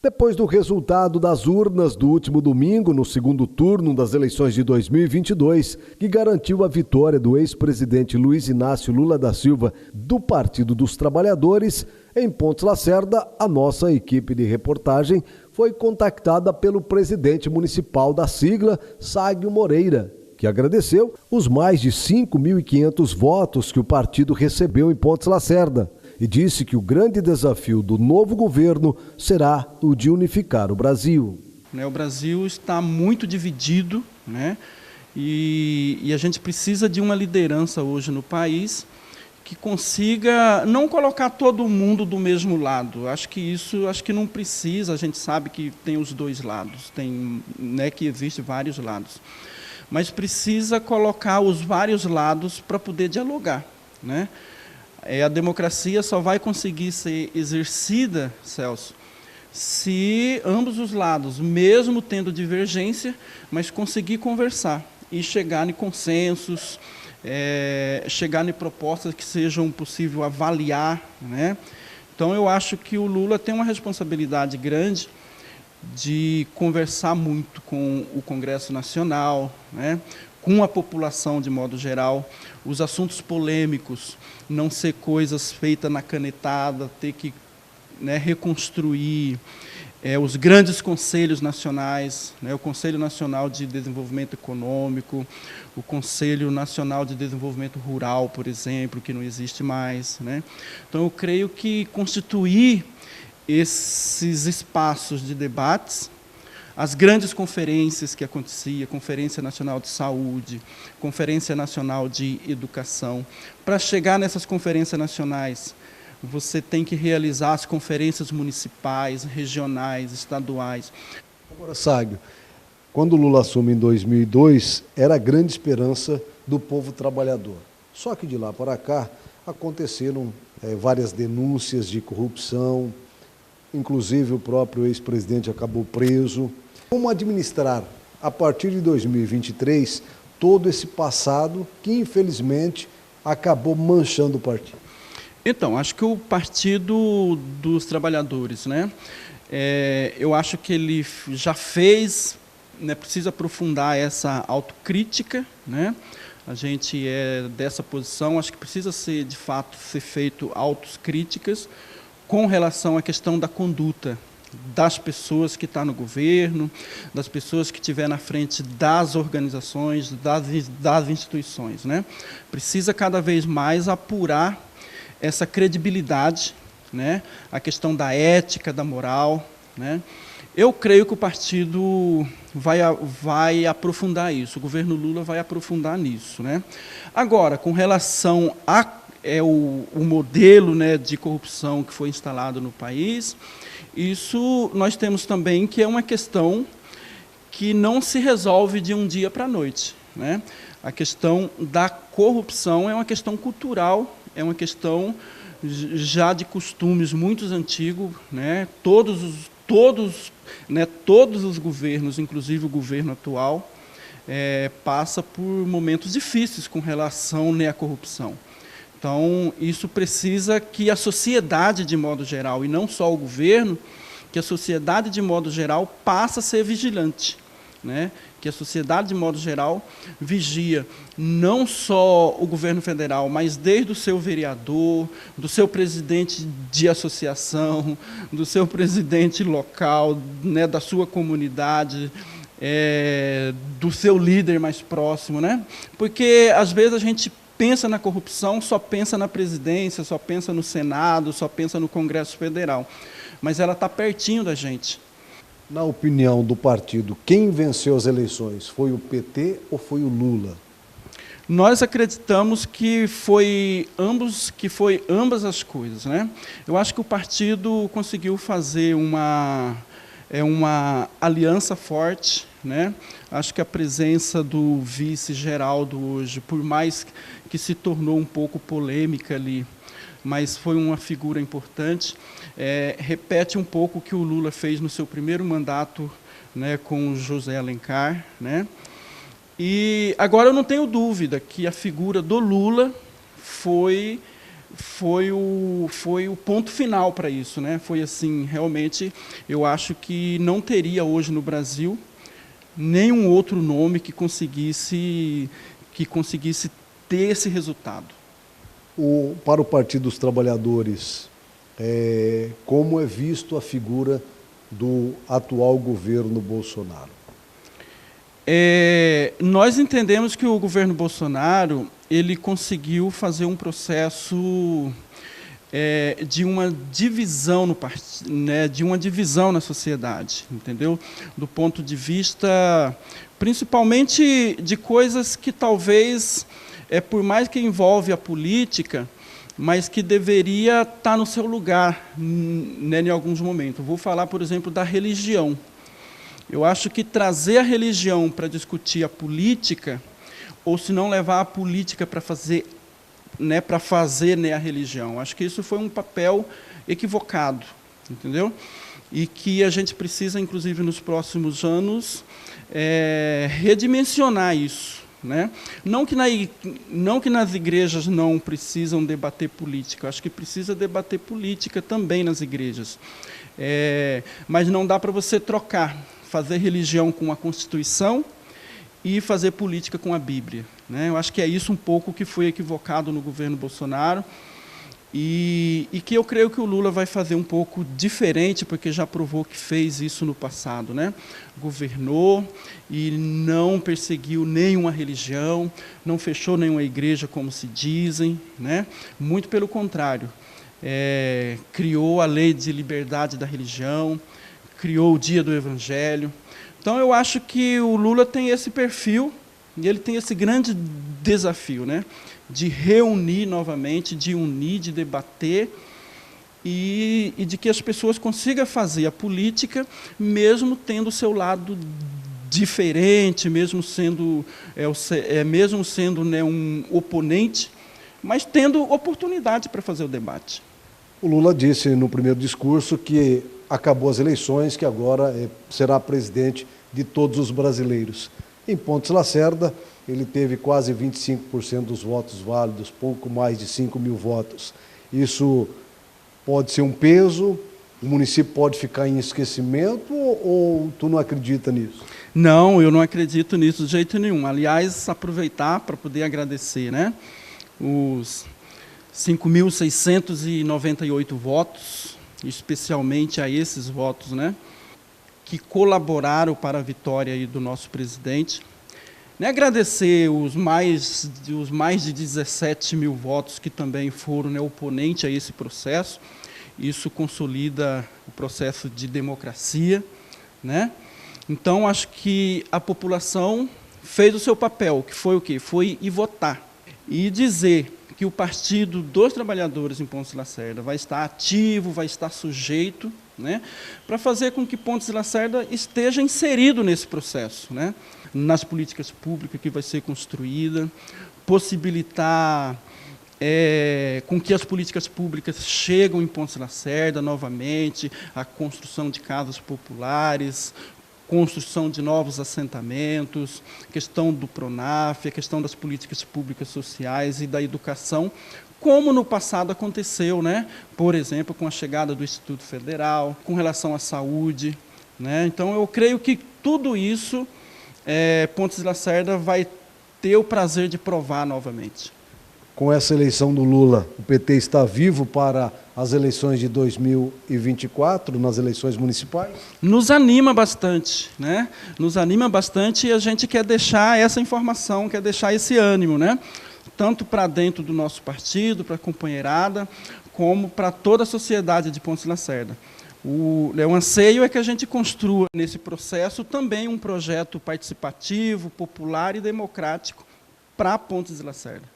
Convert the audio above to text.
Depois do resultado das urnas do último domingo, no segundo turno das eleições de 2022, que garantiu a vitória do ex-presidente Luiz Inácio Lula da Silva do Partido dos Trabalhadores, em Pontes Lacerda, a nossa equipe de reportagem foi contactada pelo presidente municipal da sigla, Ságio Moreira, que agradeceu os mais de 5.500 votos que o partido recebeu em Pontes Lacerda. E disse que o grande desafio do novo governo será o de unificar o Brasil. O Brasil está muito dividido, né? E a gente precisa de uma liderança hoje no país que consiga não colocar todo mundo do mesmo lado. Acho que não precisa, a gente sabe que tem os dois lados, que existe vários lados. Mas precisa colocar os vários lados para poder dialogar, né? A democracia só vai conseguir ser exercida, Celso, se ambos os lados, mesmo tendo divergência, mas conseguir conversar e chegar em consensos, chegar em propostas que sejam possível avaliar, né? Então, eu acho que o Lula tem uma responsabilidade grande de conversar muito com o Congresso Nacional, né? Com a população de modo geral, os assuntos polêmicos, não ser coisas feitas na canetada, ter que reconstruir os grandes conselhos nacionais, o Conselho Nacional de Desenvolvimento Econômico, o Conselho Nacional de Desenvolvimento Rural, por exemplo, que não existe mais, né? Então, eu creio que constituir esses espaços de debates, as grandes conferências que aconteciam, Conferência Nacional de Saúde, Conferência Nacional de Educação. Para chegar nessas conferências nacionais, você tem que realizar as conferências municipais, regionais, estaduais. Agora, Ságio, quando o Lula assume em 2002, era a grande esperança do povo trabalhador. Só que de lá para cá aconteceram várias denúncias de corrupção, inclusive o próprio ex-presidente acabou preso. Como administrar, a partir de 2023, todo esse passado que, infelizmente, acabou manchando o partido? Então, acho que o Partido dos Trabalhadores, eu acho que ele já fez, precisa aprofundar essa autocrítica, né? A gente é dessa posição, acho que precisa ser, de fato, ser feito autocríticas com relação à questão da conduta das pessoas que estão no governo, das pessoas que estiver na frente das organizações, das instituições, né? Precisa cada vez mais apurar essa credibilidade, né? A questão da ética, da moral, né? Eu creio que o partido vai aprofundar isso, o governo Lula vai aprofundar nisso, né? Agora, com relação o modelo de corrupção que foi instalado no país, isso nós temos também que é uma questão que não se resolve de um dia para a noite, né? A questão da corrupção é uma questão cultural, é uma questão já de costumes muito antigos, né? Todos os governos, inclusive o governo atual, passa por momentos difíceis com relação à corrupção. Então, isso precisa que a sociedade, de modo geral, e não só o governo, que a sociedade, de modo geral, passe a ser vigilante, né? Que a sociedade, de modo geral, vigia não só o governo federal, mas desde o seu vereador, do seu presidente de associação, do seu presidente local, da sua comunidade, do seu líder mais próximo, né? Porque, às vezes, a gente pensa na corrupção, só pensa na presidência, só pensa no Senado, só pensa no Congresso Federal. Mas ela está pertinho da gente. Na opinião do partido, quem venceu as eleições? Foi o PT ou foi o Lula? Nós acreditamos que foi ambas as coisas, né? Eu acho que o partido conseguiu fazer uma aliança forte, né? Acho que a presença do vice-Geraldo hoje, por mais que se tornou um pouco polêmica ali, mas foi uma figura importante, repete um pouco o que o Lula fez no seu primeiro mandato, com o José Alencar, né? E agora eu não tenho dúvida que a figura do Lula foi foi o ponto final para isso, né? Foi assim, realmente, eu acho que não teria hoje no Brasil nenhum outro nome que conseguisse ter esse resultado. Para o Partido dos Trabalhadores, como é visto a figura do atual governo Bolsonaro? Nós entendemos que o governo Bolsonaro ele conseguiu fazer um processo de uma divisão no partido, né, de uma divisão na sociedade, entendeu? Do ponto de vista, principalmente de coisas que talvez, por mais que envolve a política, mas que deveria estar no seu lugar, né, em alguns momentos. Vou falar, por exemplo, da religião. Eu acho que trazer a religião para discutir a política, ou se não levar a política para fazer, né, a religião. Acho que isso foi um papel equivocado, entendeu? E que a gente precisa, inclusive, nos próximos anos, redimensionar isso, né? Não que nas igrejas não precisam debater política, acho que precisa debater política também nas igrejas. Mas não dá para você trocar, fazer religião com a Constituição e fazer política com a Bíblia, né? Eu acho que é isso um pouco que foi equivocado no governo Bolsonaro e que eu creio que o Lula vai fazer um pouco diferente, porque já provou que fez isso no passado, né? Governou e não perseguiu nenhuma religião, não fechou nenhuma igreja, como se dizem, né? Muito pelo contrário, criou a lei de liberdade da religião, criou o Dia do Evangelho. Então, eu acho que o Lula tem esse perfil e ele tem esse grande desafio, né, de reunir novamente, de unir, de debater e de que as pessoas consigam fazer a política mesmo tendo o seu lado diferente, mesmo sendo, né, um oponente, mas tendo oportunidade para fazer o debate. O Lula disse no primeiro discurso que acabou as eleições, que agora será presidente de todos os brasileiros. Em Pontes Lacerda, ele teve quase 25% dos votos válidos, pouco mais de 5 mil votos. Isso pode ser um peso? O município pode ficar em esquecimento ou tu não acredita nisso? Não, eu não acredito nisso de jeito nenhum. Aliás, aproveitar para poder agradecer, né, os 5.698 votos, especialmente a esses votos, né, que colaboraram para a vitória aí do nosso presidente. Né, agradecer os mais de 17 mil votos que também foram, né, oponentes a esse processo. Isso consolida o processo de democracia, né? Então, acho que a população fez o seu papel, que foi o quê? Foi ir votar e dizer que o Partido dos Trabalhadores em Pontes Lacerda vai estar ativo, vai estar sujeito, né, para fazer com que Pontes Lacerda esteja inserido nesse processo, né, nas políticas públicas que vai ser construída, possibilitar com que as políticas públicas cheguem em Pontes Lacerda novamente, a construção de casas populares, construção de novos assentamentos, questão do PRONAF, a questão das políticas públicas sociais e da educação, como no passado aconteceu, né? Por exemplo, com a chegada do Instituto Federal, com relação à saúde, né? Então, eu creio que tudo isso, Pontes Lacerda vai ter o prazer de provar novamente. Com essa eleição do Lula, o PT está vivo para as eleições de 2024, nas eleições municipais? Nos anima bastante, né? Nos anima bastante e a gente quer deixar essa informação, quer deixar esse ânimo, né? Tanto para dentro do nosso partido, para a companheirada, como para toda a sociedade de Pontes Lacerda. O anseio é que a gente construa nesse processo também um projeto participativo, popular e democrático para Pontes Lacerda.